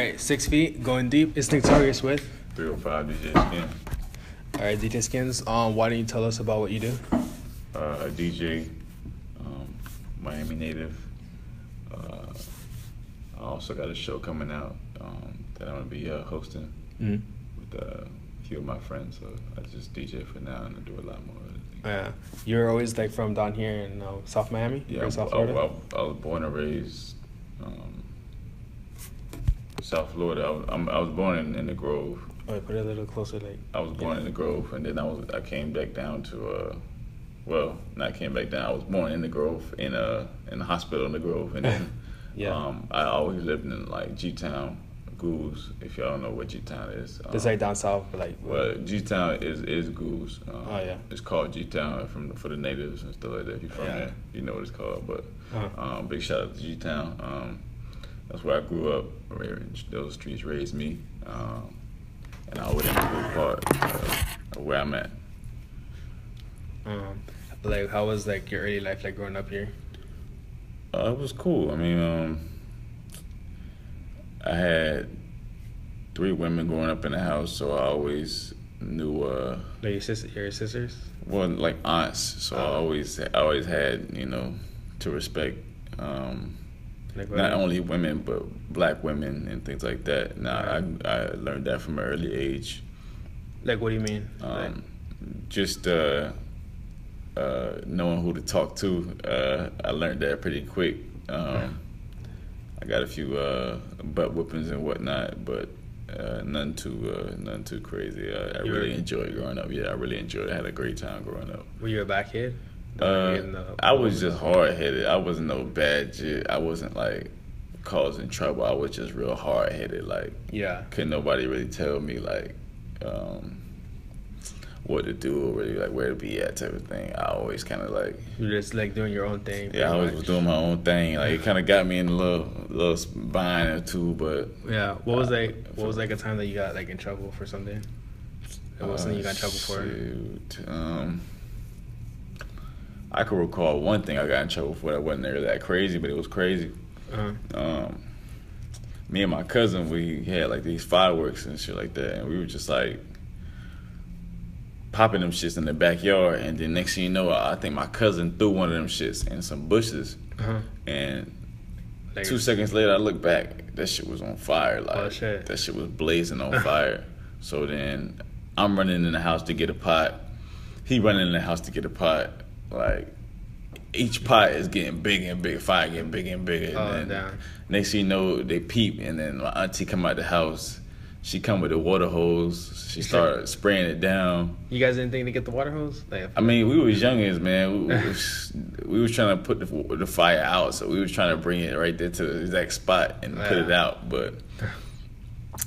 right, 6 feet, going deep. It's Torius with 305 DJ Skinz. All right, DJ Skinz. Why don't you tell us about what you do? A DJ, Miami native. I also got a show coming out that I'm gonna be hosting with a few of my friends. So I just DJ for now, and I do a lot more. Yeah, you're always like from down here in South Miami. Yeah, South Florida. I was born and raised South Florida. I was born in the Grove. Oh, put it a little closer, like. I was born in the Grove, and then I came back down to well, not came back down. I was born in the Grove in the hospital in the Grove, and then I always lived in like G-Town, Goose. If y'all don't know what G-Town is, it's like down south, like. Well, G-Town is Goose. It's called G-Town for the natives and stuff like that. If you're from there, you know what it's called. But big shout out to G-Town. That's where I grew up. Those streets raised me, and I was in a good part of where I'm at. Like, how was like your early life, like growing up here? It was cool. I mean, I had 3 women growing up in the house, so I always knew. Like your sisters? Well, like aunts. So I always had, to respect. Not only women, but black women and things like that. Now, I learned that from an early age. Like, what do you mean? Just knowing who to talk to. I learned that pretty quick. I got a few butt whippings and whatnot, but nothing too crazy. I really enjoyed growing up. Yeah, I really enjoyed it. I had a great time growing up. Were you a back kid? I was just hard-headed. I wasn't no bad shit. I wasn't like causing trouble. I was just real hard-headed. Like, couldn't nobody really tell me like what to do or really like where to be at type of thing. I always kind of like, you just like doing your own thing. Yeah, I always was doing my own thing. Like, it kind of got me in a little bind or two. But what was like a time that you got like in trouble for something? What was something you got in trouble for? Shoot. I could recall one thing I got in trouble for that wasn't that crazy, but it was crazy. Me and my cousin, we had like these fireworks and shit like that, and we were just like popping them shits in the backyard, and then next thing you know, I think my cousin threw one of them shits in some bushes, and like 2 seconds later, I look back, that shit was on fire. Like, that shit was blazing on fire. So then I'm running in the house to get a pot. He running in the house to get a pot. Like, each pot is getting bigger and bigger, fire getting bigger and bigger. And then next thing you know, they peep, and then my auntie come out the house. She come with a water hose. She started spraying it down. You guys didn't think to get the water hose? I mean, we was youngins, man. We was trying to put the fire out, so we was trying to bring it right there to the exact spot and put it out. But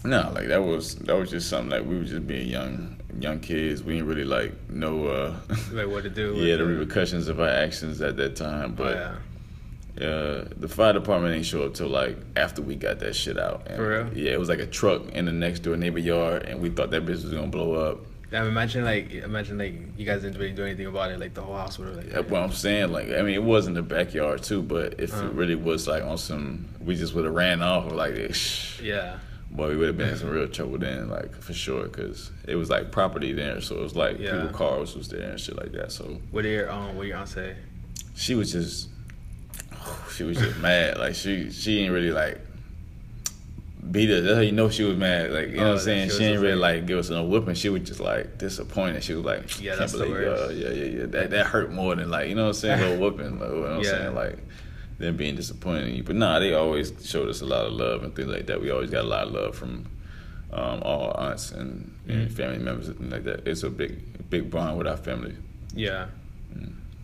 no, like that was just something like we were just being young kids. We didn't really like know like what to do. The repercussions of our actions at that time. But the fire department didn't show up till like after we got that shit out. And, for real? Yeah, it was like a truck in the next door neighbor yard, and we thought that bitch was gonna blow up. Imagine like you guys didn't really do anything about it. Like the whole house would have like. That's what I'm saying. Like, I mean, it was in the backyard too, but if it really was like on some, we just would have ran off like this. Yeah. Boy, we would have been in some real trouble then, like, for sure, because it was, like, property there, so it was, like, people's cars was there and shit like that, so. What did your aunt say? She was just mad. Like, she didn't really, like, beat us. That's how you know she was mad. Like, you know what I'm saying? She didn't really, like, give us no whipping. She was just, like, disappointed. She was like, yeah, that's the worst. Yeah. That hurt more than, like, you know what I'm saying? A little whooping. Like, you know what I'm saying? Like, them being disappointed in you. But nah, they always showed us a lot of love and things like that. We always got a lot of love from all our aunts and family members and things like that. It's a big bond with our family. Yeah.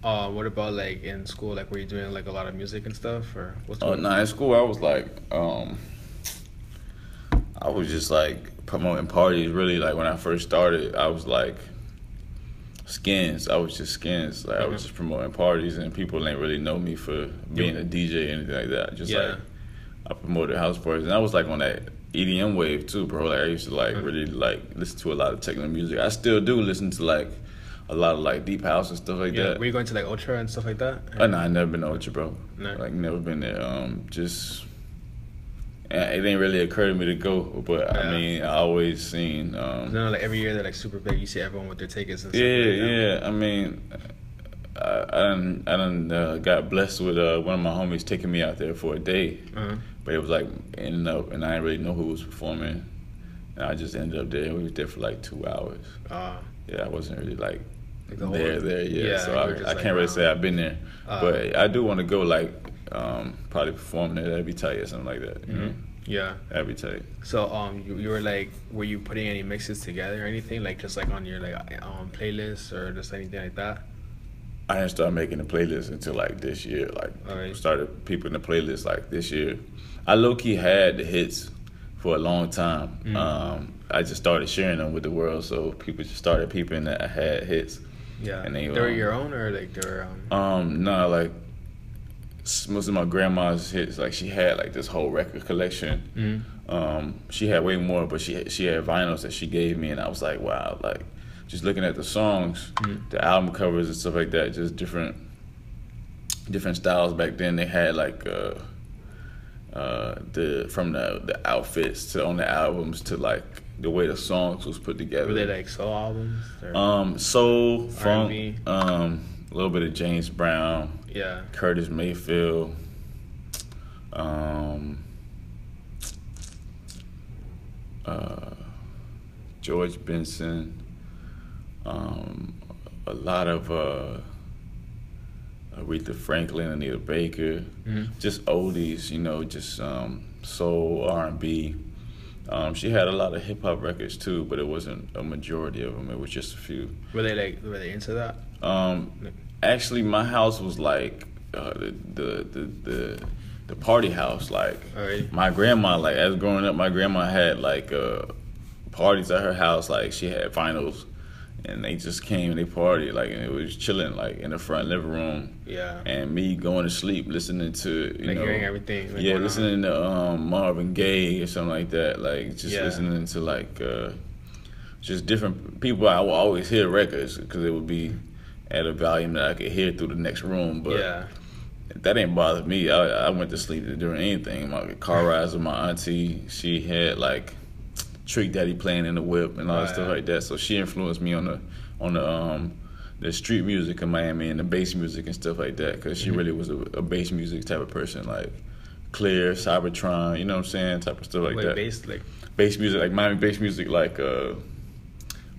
What about like in school? Like, were you doing like a lot of music and stuff, or what's going on? Nah, in school I was like, I was just like promoting parties. Really, like when I first started, I was like Skinz. I was just Skinz. Like I was just promoting parties, and people ain't really know me for being a DJ or anything like that. Just like I promoted house parties, and I was like on that EDM wave too, bro. Like I used to like really like listen to a lot of techno music. I still do listen to like a lot of like deep house and stuff like that. Were you going to like Ultra and stuff like that? Oh no, I never been to Ultra, bro. No. Like never been there. Just And it didn't really occur to me to go, but I mean, I always seen. Like every year they're like super big. You see everyone with their tickets and stuff. Yeah. I mean, I done got blessed with one of my homies taking me out there for a day, but it was like ending up, and I didn't really know who was performing, and I just ended up there. We was there for like 2 hours. Yeah, I wasn't really like there. Yeah, so I can't really say I've been there, but I do want to go. Like, probably perform there. That'd be tight or something like that. You know? Yeah, that'd be tight. So you were like, were you putting any mixes together or anything, like just like on your like playlists or just anything like that? I didn't start making the playlist until like this year. Like started peeping the playlist like this year. I low key had the hits for a long time. I just started sharing them with the world, so people just started peeping that I had hits. Yeah, and they were your own or like they were no, like most of my grandma's hits. Like she had like this whole record collection. She had way more, but she had vinyls that she gave me, and I was like, wow, like just looking at the songs, the album covers and stuff like that, just different styles back then. They had like from the outfits to on the albums to like the way the songs was put together. Were they like soul albums? Or soul, funk, a little bit of James Brown, Curtis Mayfield, George Benson, a lot of Aretha Franklin, Anita Baker, just oldies, you know, just soul, R&B. She had a lot of hip hop records too, but it wasn't a majority of them. It was just a few. Were they into that? Actually, my house was like the party house. Like my grandma, like as growing up, my grandma had like parties at her house. Like she had vinyls, and they just came and they partied, like, and it was chilling, like, in the front living room. Yeah. And me going to sleep, listening to, you know, hearing everything. Like, listening to Marvin Gaye or something like that, like, just listening to, like, just different people. I would always hear records because it would be at a volume that I could hear through the next room, but that didn't bother me. I went to sleep during anything. My car rides with my auntie, she had, like, Trick Daddy playing in the whip and all that stuff like that. So she influenced me on the street music of Miami and the bass music and stuff like that, because she really was a bass music type of person, like Clear, Cybertron, you know what I'm saying, type of stuff like that. Bass music, like Miami bass music, like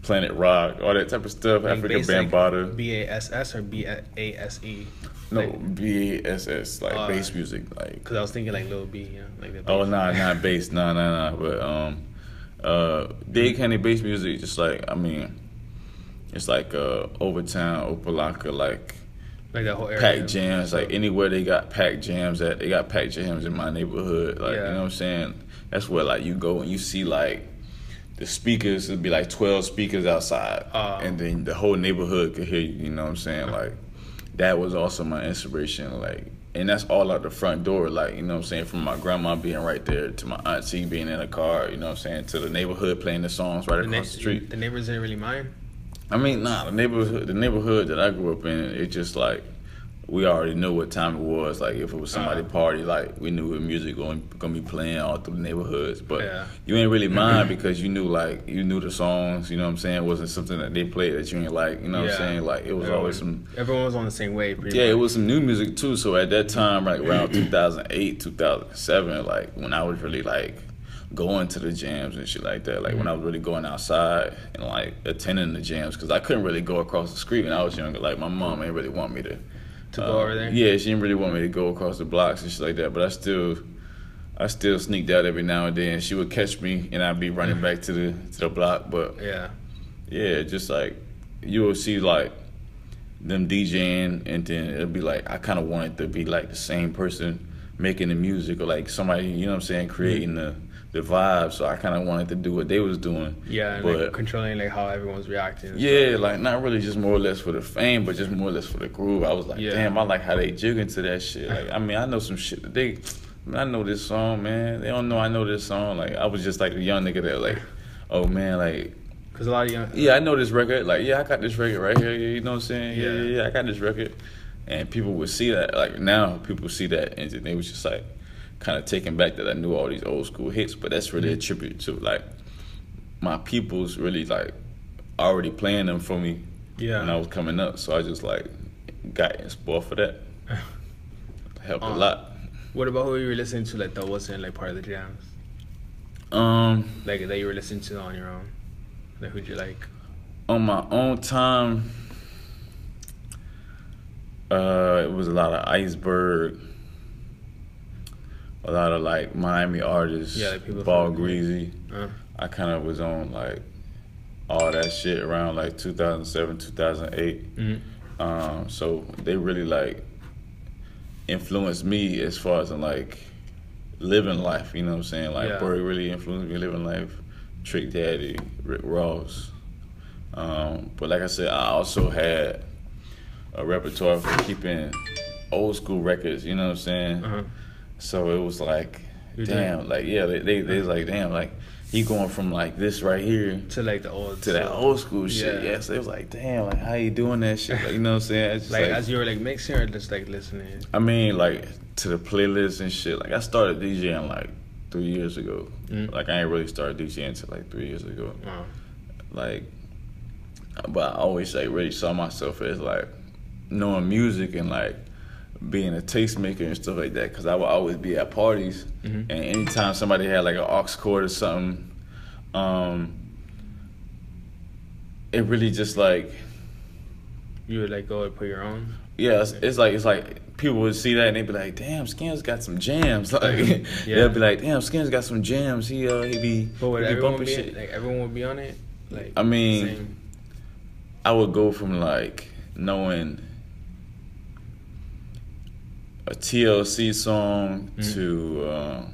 Planet Rock, all that type of stuff. Like Africa Bambaataa. Like BASS or BASE? No, BASS, like bass music, like. Because I was thinking like Lil B, like the bass. Oh, not bass, no, but Dade County bass music, just like, I mean, it's like Overtown, Opelika, like that whole area. Packed jams, like anywhere they got packed jams at, they got packed jams in my neighborhood, like, you know what I'm saying? That's where, like, you go and you see, like, the speakers, it'd be like 12 speakers outside, and then the whole neighborhood could hear you, you know what I'm saying? Like, that was also my inspiration, like, and that's all out the front door, like, you know what I'm saying, from my grandma being right there to my auntie being in a car, you know what I'm saying, to the neighborhood playing the songs right across the street. The neighbors didn't really mind? I mean, nah, the neighborhood that I grew up in, it just like, we already knew what time it was. Like, if it was somebody party, like, we knew the music gonna be playing all through the neighborhoods. But you ain't really mind because you knew the songs, you know what I'm saying? It wasn't something that they played that you ain't like, you know what I'm saying? Like, it was always some... Everyone was on the same wave. It was some new music too. So at that time, like, around 2008, 2007, like, when I was really, like, going to the jams and shit like that, like, when I was really going outside and, like, attending the jams, because I couldn't really go across the street when I was younger. Like, my mom ain't really want me to go over there? Yeah, she didn't really want me to go across the blocks and shit like that, but I still sneaked out every now and then. She would catch me and I'd be running back to the block, but just like, you will see like them DJing, and then it'll be like, I kind of wanted to be like the same person making the music, or like somebody, you know what I'm saying, creating the vibe. So I kind of wanted to do what they was doing. Yeah, and but, like controlling like how everyone's reacting. Yeah, like not really just more or less for the fame, but just more or less for the groove. I was like, damn, I like how they jig into that shit. Like, I mean, I know some shit that I know this song, man. They don't know I know this song. Like, I was just like a young nigga that like, oh man, like. Cause a lot of young. Yeah, I know this record. Like, I got this record right here. You know what I'm saying? Yeah, I got this record. And people would see that. Like, now people see that, and they was just like, kind of taken back that I knew all these old school hits, but that's really a tribute to like my people's really like already playing them for me when I was coming up. So I just like got inspired for that. Helped a lot. What about who you were listening to that wasn't like part of the jams? Like that you were listening to on your own? Like who'd you like? On my own time, it was a lot of Iceberg, a lot of like Miami artists, like Ball Greasy. I kind of was on like all that shit around like 2007, 2008. So they really like influenced me as far as in like living life, you know what I'm saying? Like Bird really influenced me living life, Trick Daddy, Rick Ross. But like I said, I also had a repertoire for keeping old school records, you know what I'm saying? So it was like, damn, like they was like, damn, like he going from like this right here to like the old to that old school shit. Yeah, so it was like, damn, like how you doing that shit? Like, you know what I'm saying? Just like as you were like mixing or just like listening? I mean, like to the playlist and shit. Like I started DJing like 3 years ago. Like I ain't really started DJing until like 3 years ago. Like, but I always like really saw myself as like knowing music and like being a tastemaker and stuff like that, because I would always be at parties and anytime somebody had like an aux cord or something, it really just like you would like go and put your own. Yeah, it's like people would see that and they'd be like, damn, Skinz got some jams. Like they'll be like, damn, Skinz got some jams. He be bumping shit. Like everyone would be on it. Like I mean, I would go from like knowing a TLC song to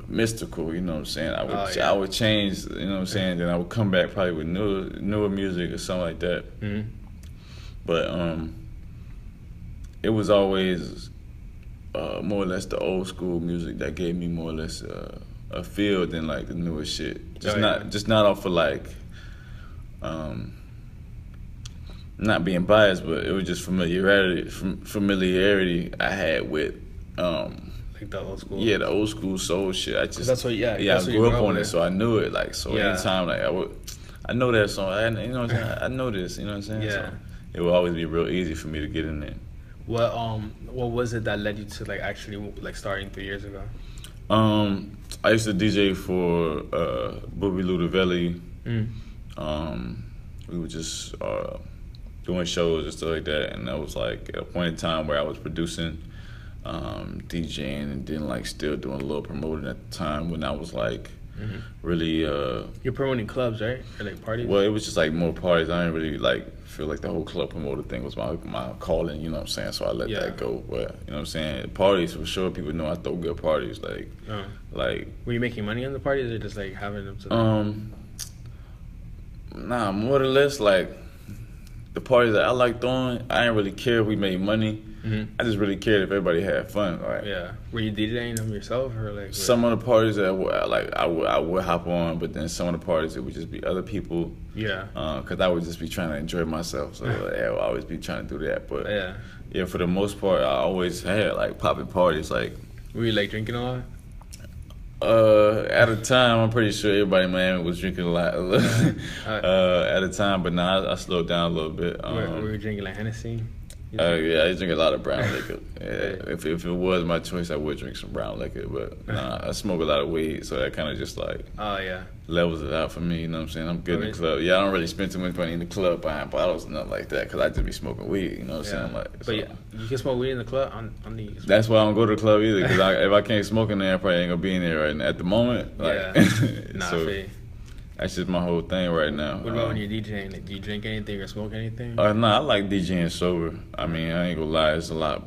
Mystical, you know what I'm saying? I would change, you know what I'm saying? Then I would come back probably with newer music or something like that. But it was always more or less the old school music that gave me more or less a feel than like the newer shit. Just not off of like not being biased, but it was just familiarity I had with like the old school. Yeah, the old school soul shit. I just that's what I grew up on it, so I knew it. Like so, anytime like I know that song. You know what I'm saying? I know this. You know what I'm saying? Yeah. So it will always be real easy for me to get in there. What was it that led you to like actually like starting 3 years ago? I used to DJ for Booby Ludovelli. We were just doing shows and stuff like that, and that was like at a point in time where I was producing, DJing, and then like still doing a little promoting at the time when I was like really You're promoting clubs, right? Or like parties? Well, it was just like more parties. I didn't really like feel like the whole club promoter thing was my calling, you know what I'm saying? So I let that go. But you know what I'm saying? Parties, for sure, people know I throw good parties. Like were you making money on the parties or just like having them to Nah, more or less like the parties that I like throwing, I didn't really care if we made money. I just really cared if everybody had fun. Like, were you DJing them yourself or like? Some of the parties that I would hop on, but then some of the parties it would just be other people. Because I would just be trying to enjoy myself, so I would always be trying to do that. But for the most part, I always had like popping parties. Like, were you like drinking a lot? At the time, I'm pretty sure everybody in Miami was drinking a lot. At the time, but now I slowed down a little bit. Were you drinking like Hennessy? I drink a lot of brown liquor. If it was my choice, I would drink some brown liquor. But I smoke a lot of weed, so that kind of just like levels it out for me. You know what I'm saying? I'm good in the club. I don't really spend too much money in the club buying bottles and nothing like that, because I just be smoking weed. You know what I'm saying? Like, but you can smoke weed in the club on the. That's why I don't go to the club either, because if I can't smoke in there, I probably ain't gonna be in there right now at the moment. Like, so that's just my whole thing right now. What about when you're DJing? Like, do you drink anything or smoke anything? No, I like DJing sober. I mean, I ain't gonna lie, it's a lot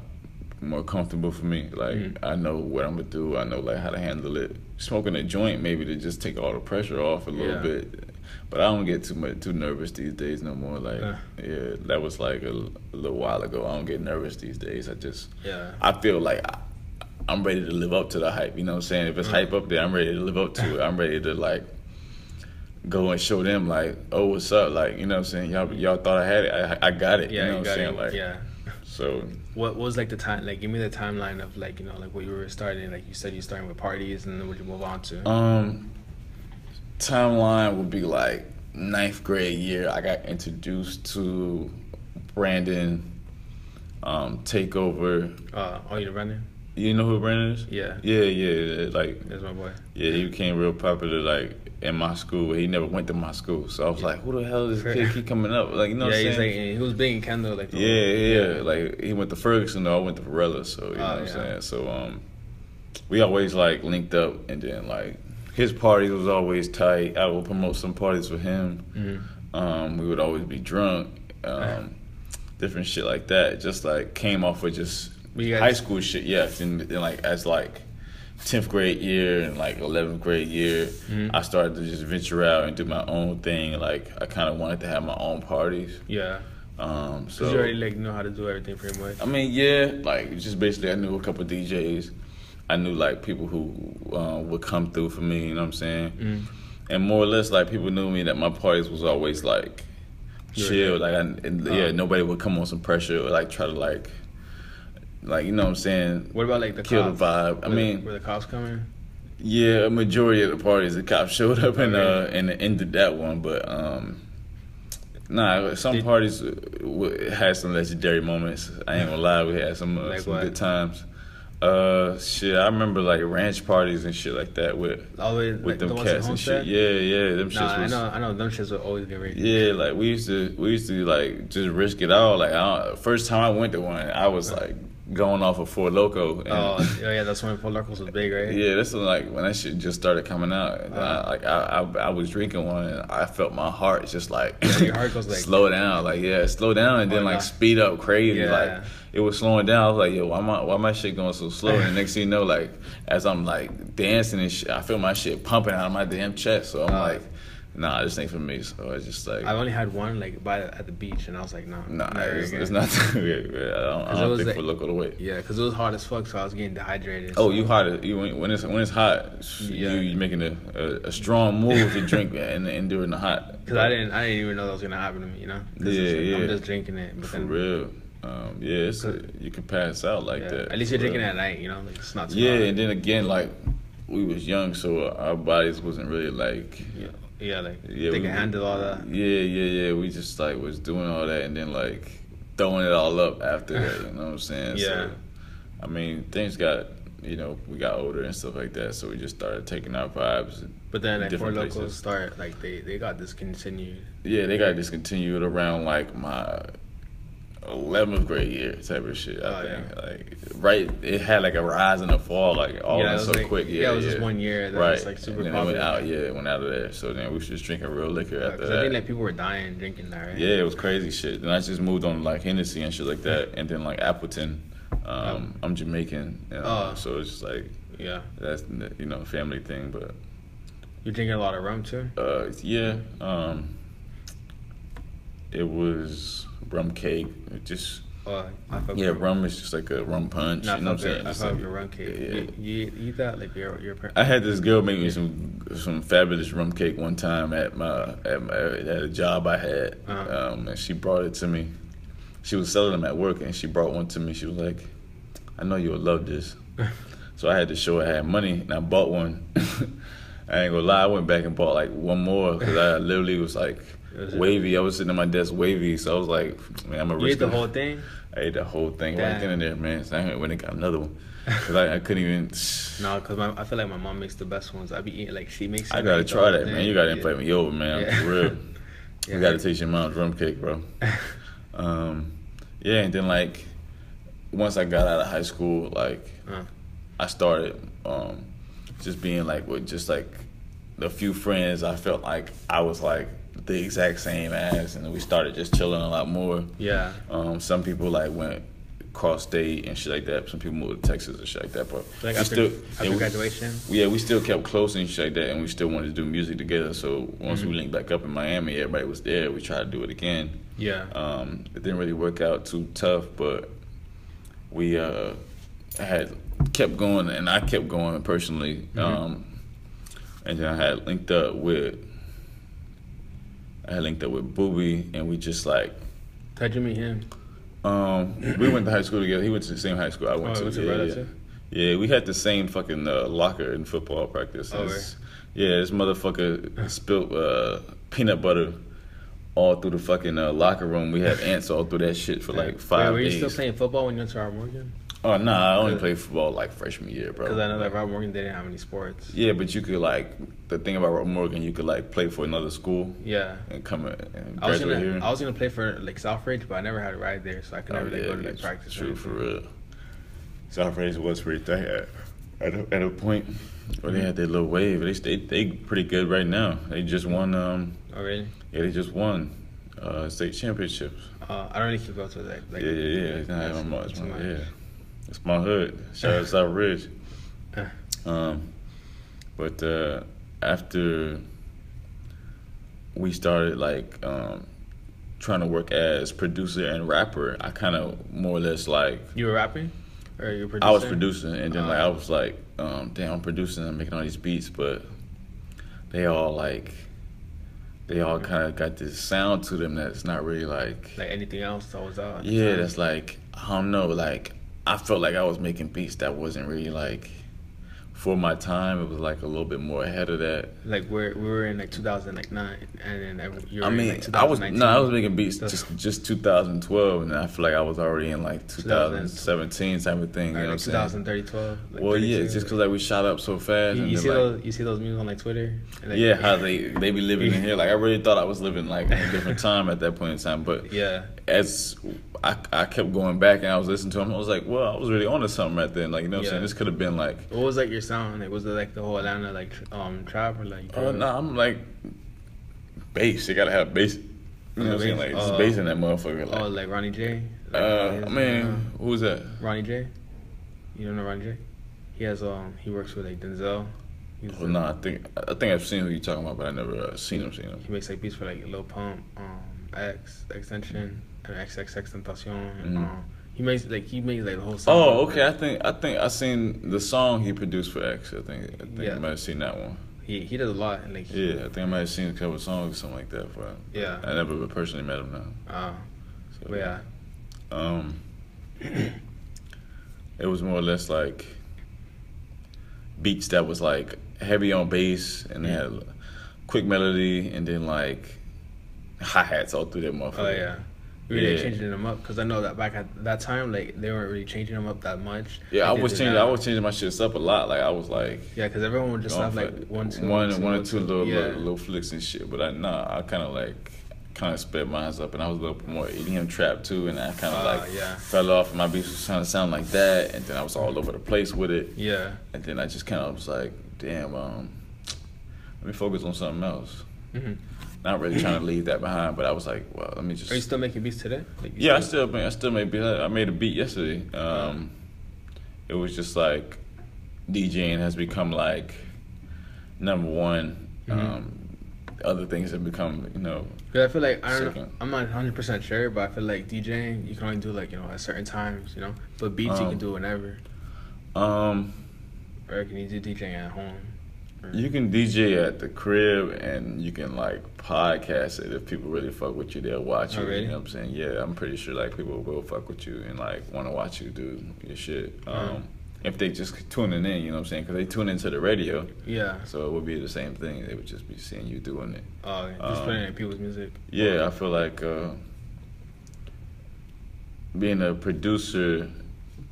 more comfortable for me. Like, I know what I'm gonna do. I know like how to handle it. Smoking a joint maybe to just take all the pressure off a little bit. But I don't get too nervous these days no more. Like, that was like a little while ago. I don't get nervous these days. I feel like I'm ready to live up to the hype. You know what I'm saying? If it's hype up there, I'm ready to live up to it. I'm ready to like go and show them like, oh, what's up? Like, you know what I'm saying? Y'all thought I had it. I got it. You know what I'm saying? Like, So what was like the time? Like, give me the timeline of like, you know, like what you were starting. Like you said, you starting with parties, and then what you move on to? Timeline would be like 9th grade year. I got introduced to Brandon, Takeover. Oh, you know Brandon? You know who Brandon is? Yeah. Yeah. Like, that's my boy. Yeah, he became real popular like in my school. He never went to my school, so I was like, "Who the hell is this kid keep coming up?" Like, you know what I'm saying? Yeah, he was big in Kendall. Like, yeah. Like, he went to Ferguson, though. I went to Varela, so you know what I'm saying. So we always like linked up, and then like his parties was always tight. I would promote some parties for him. We would always be drunk, different shit like that. Just like came off with just high school shit, yes. And then like as like 10th grade year and like 11th grade year, I started to just venture out and do my own thing. Like I kind of wanted to have my own parties. Yeah. So you already like know how to do everything pretty much. I mean, yeah, like just basically I knew a couple of DJs. I knew like people who would come through for me. You know what I'm saying? And more or less like people knew me that my parties was always like chill. Like nobody would come on some pressure or like try to like you know what I'm saying? What about like the kill cops? The vibe? Were the cops coming? Yeah, a majority of the parties the cops showed up and ended that one. But some parties had some legendary moments. I ain't gonna lie, we had some good times. Shit, I remember like ranch parties and shit like that with them cats and shit. Yeah, them shits was. I know, them shits would always get ready. Yeah, like we used to like just risk it all. Like first time I went to one, I was like going off of Four Loko. And, that's when Four Lokos was big, right? Yeah, that's like when that shit just started coming out. And I was drinking one, and I felt my heart just like your heart goes like slow down, slow down, and then like speed up crazy, like. It was slowing down. I was like, yo, why my shit going so slow? And next thing you know, like, as I'm like dancing and shit, I feel my shit pumping out of my damn chest. So I'm like, nah, this ain't for me. So it's just like, I only had one like at the beach, and I was like, nah, it's not. I don't think for local to wait. Yeah, because it was hot as fuck, so I was getting dehydrated. Oh, you hot? When it's hot, you making a strong move to drink and during the hot. Because I didn't even know that was gonna happen to me. You know? I'm just drinking it. But for real. You can pass out like that. At least you're drinking at night, you know? Like, it's not too hot. And then again, like, we was young, so our bodies wasn't really like... they can handle all that. Yeah. We just, like, was doing all that and then, like, throwing it all up after that, you know what I'm saying? Yeah. So, I mean, things got, we got older and stuff like that, so we just started taking our vibes. But then, like, Four Lokos start, like, they got discontinued. Yeah, they got discontinued around, like, my... 11th grade year type of shit. I think like it had like a rise and a fall, like all went so quick. It was just 1 year. That was like super popular. It went out of there. So then we was just drinking real liquor after that. I think like people were dying drinking that, right? Yeah, it was crazy shit. Then I just moved on to like Hennessy and shit like that, and then like Appleton. I'm Jamaican, so it's just like that's family thing. But you drinking a lot of rum too? It was rum cake. Rum is just like a rum punch. You know what I'm saying? I thought your rum cake. Yeah. You eat that like your I had this girl make me some fabulous rum cake one time at a job I had, and she brought it to me. She was selling them at work, and she brought one to me. She was like, "I know you'll love this." So I had to show her I had money, and I bought one. I ain't gonna lie, I went back and bought like one more because I literally was like. Wavy. I was sitting at my desk wavy, so I was like, man, I'm a risk. You ate the whole thing? I ate the whole thing right then and there, man. So I went and got another one. Because I couldn't even... No, because I feel like my mom makes the best ones. I be eating, like, she makes it. I gotta try that, man. You gotta invite me over, man. For real. You gotta taste your mom's rum cake, bro. And then, like, once I got out of high school, like, I started just being, like, with just, like, a few friends. I felt like I was, like, the exact same as, and we started just chilling a lot more. Yeah. Some people like went cross state and shit like that. Some people moved to Texas and shit like that. But like after graduation. We still kept close and shit like that, and we still wanted to do music together. So once we linked back up in Miami, everybody was there. We tried to do it again. Yeah. It didn't really work out too tough, but we had kept going, and I kept going personally. And then I had linked up with Booby, and we just like... How'd you meet him? We went to high school together. He went to the same high school I went to. Yeah, we had the same fucking locker in football practice. Yeah, this motherfucker spilled peanut butter all through the fucking locker room. We had ants all through that shit for like 5 days. Were you still playing football when you went to Robert Morgan? Oh, nah, I only played football like freshman year, bro. Because I know that Robert Morgan didn't have any sports. Yeah, but you could like, the thing about Robert Morgan, you could like play for another school. Yeah. And come and graduate here. I was going to play for like Southridge, but I never had a ride there, so I could never go to like practice. True, for real. Southridge was pretty thick at a point where they had their little wave. They pretty good right now. They just won. Oh, really? Yeah, they just won state championships. I don't really keep up to that. Like, yeah. Yeah. It's my hood. Shout out South Ridge. But after we started like trying to work as producer and rapper, I kind of more or less like. You were rapping, or you were producing? I was producing, and then like I was like, damn, I'm producing and making all these beats, but they all kind of got this sound to them that's not really like anything else that was out. Yeah, that's like, I don't know, like I felt like I was making beats that wasn't really like for my time. It was like a little bit more ahead of that. Like we were in like 2009, and then you were in like 2019. I was making beats just 2012, and I feel like I was already in like 2017 type of thing. You know what I'm saying? 2012. Like well, yeah, just because like we shot up so fast. You see those memes on like Twitter? And, like, yeah, how they be living in here. Like I really thought I was living like in a different time at that point in time. But yeah, as I kept going back and I was listening to them, I was like, well, I was really onto something right then. Like, you know what I'm saying? This could have been like. What was like your sound? Like, was it like the whole Atlanta like trap or like? No, I'm like bass. You gotta have bass. You know what I'm saying? Like just bass in that motherfucker. Like, like Ronnie J. Who's that? Ronnie J. You don't know Ronnie J? He has he works with like Denzel. No, I think I've seen who you're talking about, but I never seen him. He makes like beats for like Lil Pump, Extension, XXXTentacion. He makes like the whole song. Oh, okay. I think I seen the song he produced for X. I think I might have seen that one. He does a lot. And, like, yeah, I think I might have seen a couple of songs or something like that. But yeah, I never personally met him now. So, yeah. It was more or less like beats that was like heavy on bass and they had quick melody and then like hi-hats all through that motherfucker. Oh yeah. Really changing them up, because I know that back at that time, like they weren't really changing them up that much. Yeah, I was changing my shit up a lot. Like I was like, because everyone would just have like one or two little flicks and shit. But I kind of sped mine up, and I was a little more EDM trap too, and I kind of fell off. And my beats was trying to sound like that, and then I was all over the place with it. Yeah, and then I just kind of was like, damn, let me focus on something else. Mm-hmm. Not really trying to leave that behind, but I was like, well, let me just. Are you still making beats today? Like I still make beats. I made a beat yesterday. It was just like DJing has become like number one. Other things have become, Cause I feel like I'm not 100% sure, but I feel like DJing you can only do like at certain times, But beats you can do whenever. Or can you do DJing at home? You can DJ at the crib, and you can like podcast it. If people really fuck with you, they'll watch you. Really? You know what I'm saying? Yeah, I'm pretty sure like people will fuck with you and like want to watch you do your shit. If they just tuning in, you know what I'm saying? Because they tune into the radio. Yeah. So it would be the same thing. They would just be seeing you doing it. Oh, just playing in people's music. Yeah, I feel like being a producer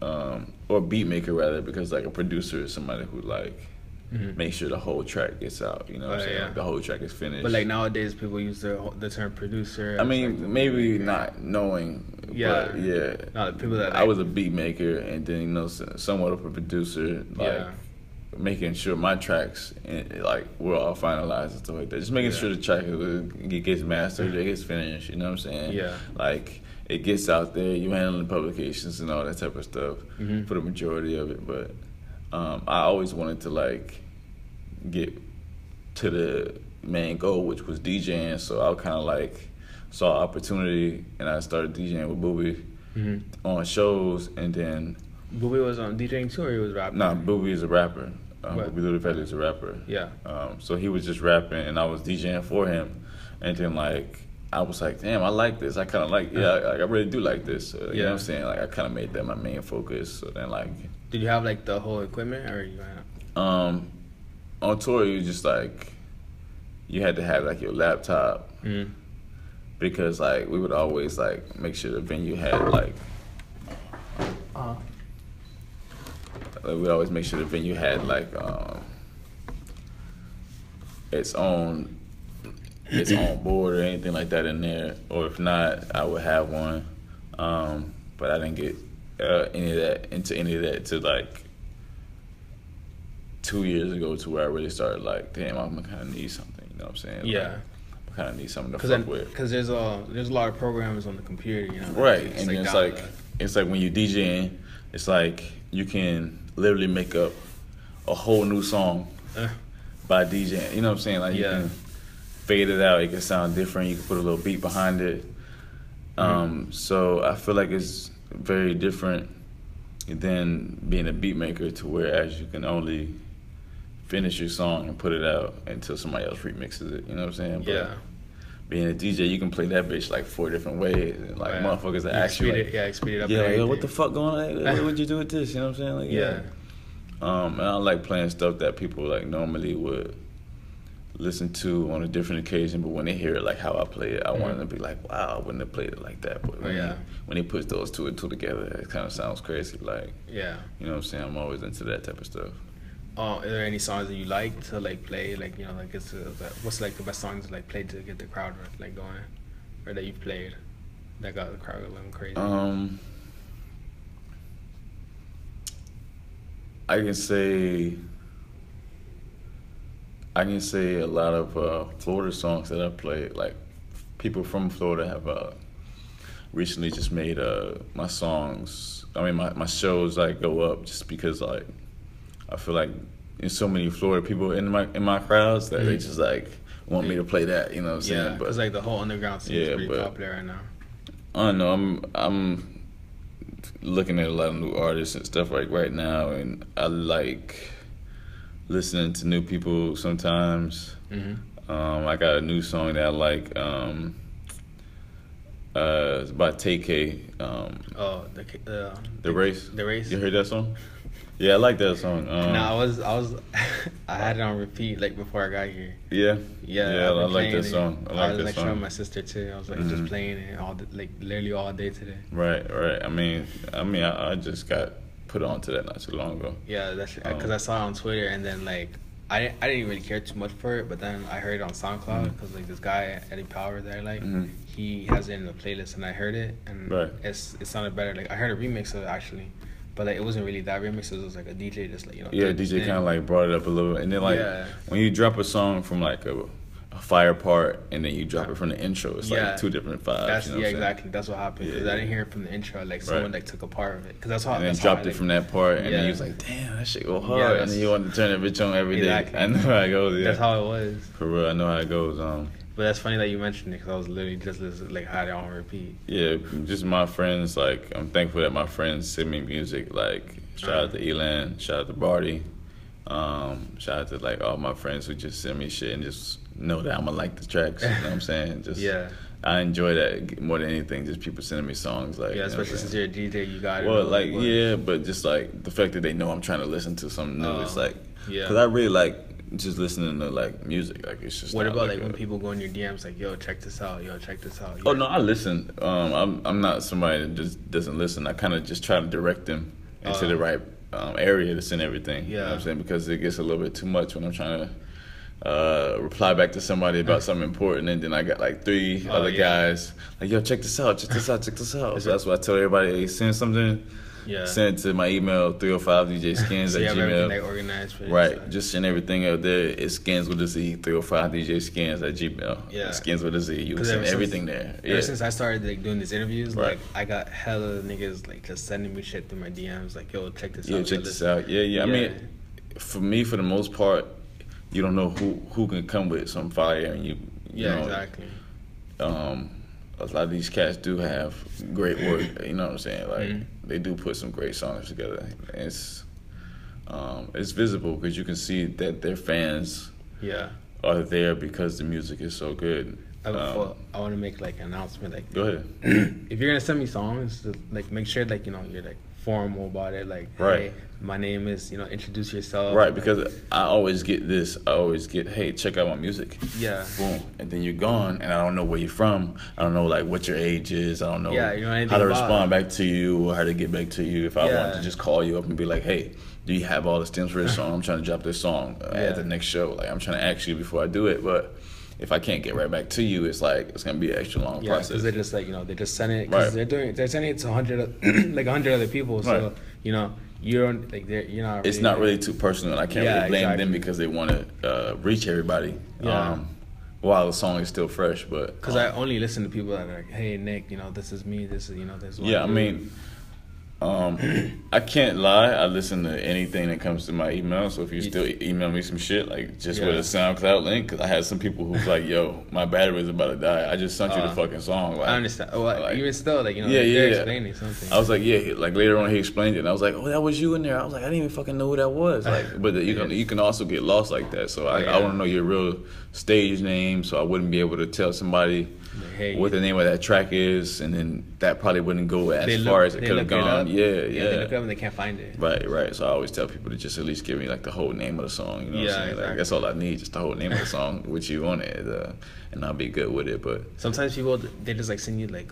or beat maker rather, because like a producer is somebody who like. Make sure the whole track gets out. You know what I'm saying? Like the whole track is finished. But like nowadays, people use the term producer. I mean, like maybe not knowing. Yeah. But yeah. No, people that I was a beat maker and then somewhat of a producer. Like making sure my tracks like were all finalized and stuff like that. Just making sure the track gets mastered, it gets finished. You know what I'm saying? Yeah. Like it gets out there. You handling publications and all that type of stuff for the majority of it, but. I always wanted to like get to the main goal, which was DJing. So I kind of like saw opportunity, and I started DJing with Booby on shows. And then Booby was on DJing too, or he was rapping? Nah, Booby is a rapper. Booby Little Fatty is a rapper. Yeah. So he was just rapping, and I was DJing for him. And then like I was like, damn, I like this. I kind of like, I really do like this. So, you know what I'm saying? Like, I kind of made that my main focus. So then, like, did you have like the whole equipment, or you? On tour, you just like, you had to have like your laptop, because like we would always like make sure the venue had like. We'd always make sure the venue had like its own board or anything like that in there, or if not, I would have one. But I didn't get into any of that till like 2 years ago, to where I really started like, damn, I'm gonna kind of need something. You know what I'm saying? Yeah. Like, I kind of need something to fuck with. Because there's a lot of programs on the computer, you know. Right, and then it's like when you DJing, it's like you can literally make up a whole new song by DJing. You know what I'm saying? Like you can fade it out. It can sound different. You can put a little beat behind it. So I feel like it's very different than being a beat maker, to whereas you can only finish your song and put it out until somebody else remixes it. You know what I'm saying? But being a DJ, you can play that bitch like 4 different ways, and like motherfuckers that actually like, speed it up. Yeah, yo, what the fuck going on? Like, what'd you do with this? You know what I'm saying? Like, and I like playing stuff that people like normally would listen to on a different occasion, but when they hear it like how I play it, I want them to be like, wow, I wouldn't have played it like that. But when they put those two and two together, it kind of sounds crazy. Like, you know what I'm saying? I'm always into that type of stuff. Are there any songs that you like to like play? Like, you know, like what's like the best songs to like play to get the crowd like going, or that you've played that got the crowd going crazy? I can say a lot of Florida songs that I played. Like, people from Florida have recently just made my songs. I mean, my shows like go up just because like I feel like there's so many Florida people in my crowds that they just like want me to play that. You know what I'm saying? Yeah, because like the whole underground scene is pretty popular right now. I don't know. I'm looking at a lot of new artists and stuff like right now, and I like listening to new people sometimes. I got a new song that I like. It's by TK. The Race. The Race. You heard that song? Yeah, I like that song. I had it on repeat like before I got here. Yeah, I like that song. I was like showing my sister too. I was like just playing it literally all day today. Right. I mean, I just got put onto that not too long ago. Yeah, that's because I saw it on Twitter, and then like I didn't really care too much for it, but then I heard it on Soundcloud because like this guy Eddie Power that I like, he has it in the playlist, and I heard it, and it sounded better. Like I heard a remix of it actually, but like it wasn't really that remix. It was like a DJ just like, you know. Yeah, DJ kind of like brought it up a little, and then like when you drop a song from like a fire part and then you drop it from the intro, it's like 2 different vibes. You know exactly. That's what happened because I didn't hear it from the intro. Like someone like took a part of it because that's how. And then dropped it from that part, and then you was like, damn, that shit go hard, and then you want to turn that bitch on every day. I know how it goes. Yeah. That's how it was. For real, I know how it goes. But that's funny that you mentioned it because I was literally just listening, like had it on repeat. Yeah, just my friends. Like I'm thankful that my friends send me music. Like shout out to Elan, shout out to Barty, shout out to like all my friends who just send me shit and just know that I'm gonna like the tracks. You know what I'm saying? Just I enjoy that more than anything. Just people sending me songs like especially since you're a DJ, you got it. Well, like but just like the fact that they know I'm trying to listen to something new. It's like because I really like just listening to like music. Like it's just. What about like when people go in your DMs like, yo, check this out, yo, check this out? Oh no, I listen. I'm not somebody that just doesn't listen. I kind of just try to direct them into the right area to send everything. You know what I'm saying? Because it gets a little bit too much when I'm trying to reply back to somebody about something important, and then I got like 3 other guys like, yo, check this out, check this out, check this out. So that's why I tell everybody, hey, send something. Send it to my email 305DJSkinz so at Gmail. Like organized for right, just send everything out there. It's Skins with a Z, 305DJSkinz at Gmail. Yeah, Skins with a Z. You can send everything there. Ever since I started like doing these interviews, like I got hella niggas like just sending me shit through my DMs, like, yo, check this out. Yeah, check this out. Yeah. I mean, for me, for the most part, you don't know who can come with some fire, and you know, exactly. A lot of these cats do have great work. You know what I'm saying? Like they do put some great songs together. It's visible because you can see that their fans are there because the music is so good. I want to make like an announcement. Like, go ahead. If you're gonna send me songs, just, like make sure like you're like formal about it. Like, right. Hey, my name is introduce yourself. Right, because I always get this. I always get, hey, check out my music. Yeah. Boom, and then you're gone, and I don't know where you're from. I don't know like what your age is. I don't know, how to respond back to you or how to get back to you. If I wanted to just call you up and be like, hey, do you have all the stems for this song? I'm trying to drop this song at the next show. Like, I'm trying to ask you before I do it, but if I can't get right back to you, it's like it's gonna be an extra long process. Because they're just like they just send it because they're sending it to 100 other people. So you don't like you're not. Really, it's not really too personal. I can't really blame them because they want to reach everybody. Yeah. While the song is still fresh, but because I only listen to people that are like, hey Nick, this is me. This is this. Yeah, I mean. I can't lie. I listen to anything that comes to my email. So if you still email me some shit, like just with a SoundCloud link, because I had some people who's like, "Yo, my battery is about to die. I just sent you the fucking song." Like, I understand. Well, even still, they're explaining something. I was like, yeah. Like later on, he explained it, and I was like, "Oh, that was you in there." I was like, "I didn't even fucking know who that was." Like, but you can also get lost like that. So I want to know your real stage name, so I wouldn't be able to tell somebody what the name of that track is, and then that probably wouldn't go as far as it could have gone. They look up and they can't find it. Right. So I always tell people to just at least give me like the whole name of the song. You know what I'm saying? Exactly. Like, that's all I need, just the whole name of the song with you on it, and I'll be good with it. But sometimes people they just like send you like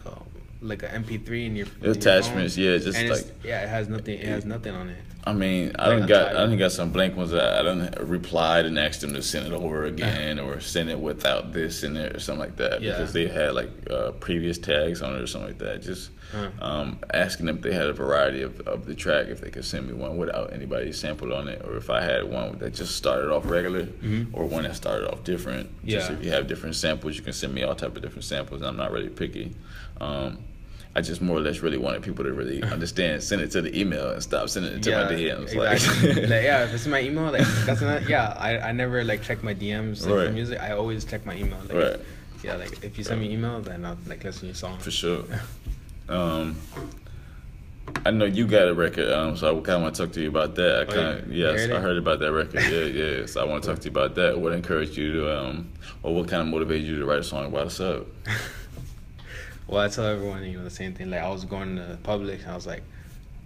an MP3 in your attachments. Your phone, just like it has nothing. It has nothing on it. I mean, I done got some blank ones that I done replied and asked them to send it over again or send it without this in it or something like that because they had like previous tags on it or something like that. Just asking them if they had a variety of the track, if they could send me one without anybody sampled on it, or if I had one that just started off regular or one that started off different. Just if you have different samples, you can send me all type of different samples. I'm not really picky. I just more or less really wanted people to really understand. Send it to the email and stop sending it to my DMs. Exactly. If it's my email, like that's not. I never like check my DMs for music. I always check my email. Like, like if you send me email, then I'll like listen to your song. For sure. I know you got a record, so I kind of want to talk to you about that. I heard about that record. Yeah. So I want to talk to you about that. What encouraged you to, or what kind of motivated you to write a song about a sub? Well, I tell everyone, the same thing. Like, I was going to Publix, and I was like...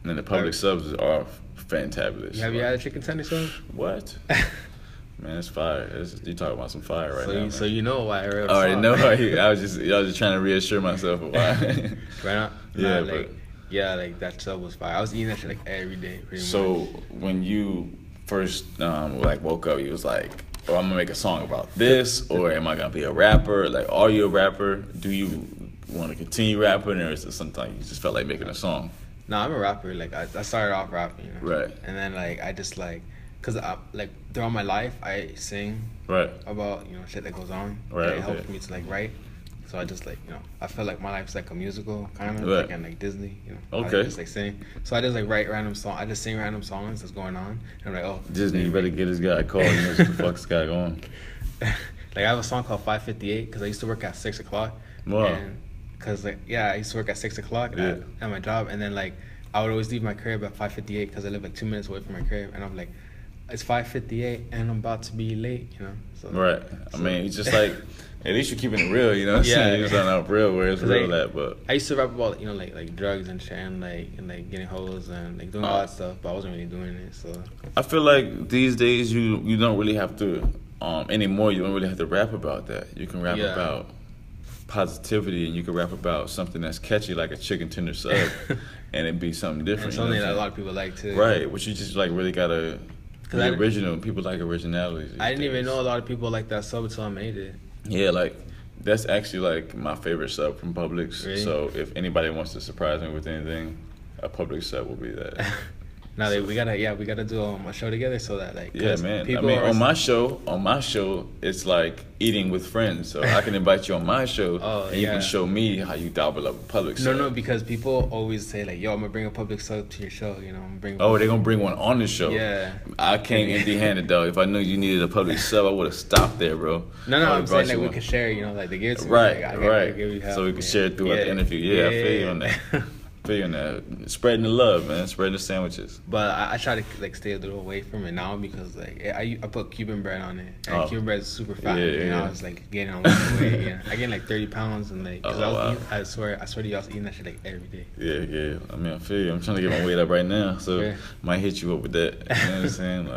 And the Publix subs are fantabulous. Have you had a chicken tender sub? What? Man, it's fire. You talking about some fire right now, man. So you know why I wrote I already know. I was just trying to reassure myself of why. Right now? Like that sub was fire. I was eating that shit like every day, pretty much. So when you first woke up, you was like, oh, I'm going to make a song about this, or am I going to be a rapper? Like, are you a rapper? Do you want to continue rapping, or is it something you just felt like making a song? No, I'm a rapper. Like I started off rapping, right? And then like I just like, cause like throughout my life I sing about shit that goes on. Right. And it helps me to like write. So I just like I feel like my life's like a musical kind of like and like Disney. Okay. I just like sing. So I just like write random songs. I just sing random songs that's going on. And I'm like, oh, Disney, you better get this guy a call. You know what the fuck's guy going? Like I have a song called 5:58 because I used to work at 6 o'clock. Wow. And because I used to work at 6 o'clock at my job, and then like I would always leave my crib at 5:58 because I live like 2 minutes away from my crib, and I'm like, it's 5:58 and I'm about to be late, So, right. I mean, it's just like at least you're keeping it real, you know what I'm saying? You're not out real where it's real at, but I used to rap about like drugs and shit and like getting hoes and like doing all that stuff, but I wasn't really doing it. So I feel like these days you don't really have to anymore. You don't really have to rap about that. You can rap about positivity, and you can rap about something that's catchy like a chicken tender sub, and it'd be something different. And something that a lot of people like too. Right, but you just like really gotta be original. People like originality. I didn't even know a lot of people like that sub until I made it. Yeah, like that's actually like my favorite sub from Publix. Really? So if anybody wants to surprise me with anything, a Publix sub will be that. Now we gotta do a show together so that like man. I mean, on my show, it's like eating with friends. So I can invite you on my show, and you can show me how you double up a Publix sub. No, because people always say like, "Yo, I'm gonna bring a Publix sub to your show." I'm gonna bring. Oh, they're gonna bring one on the show. Yeah. I came empty-handed though. If I knew you needed a Publix sub, I would have stopped there, bro. No, I'm saying like we could share. Like they give it to me. Right. Like, So we can share it throughout the interview. Yeah, I feel you on that. feel you on that. Spreading the love, man. Spreading the sandwiches. But I try to like stay a little away from it now because like I put Cuban bread on it, and Cuban bread is super fat. Yeah. I was like getting on my weight. Yeah, I gained like 30 pounds, and like I swear to you, I was eating that shit like every day. Yeah. I mean, I feel you. I'm trying to get my weight up right now, so might hit you up with that. You know what I'm saying?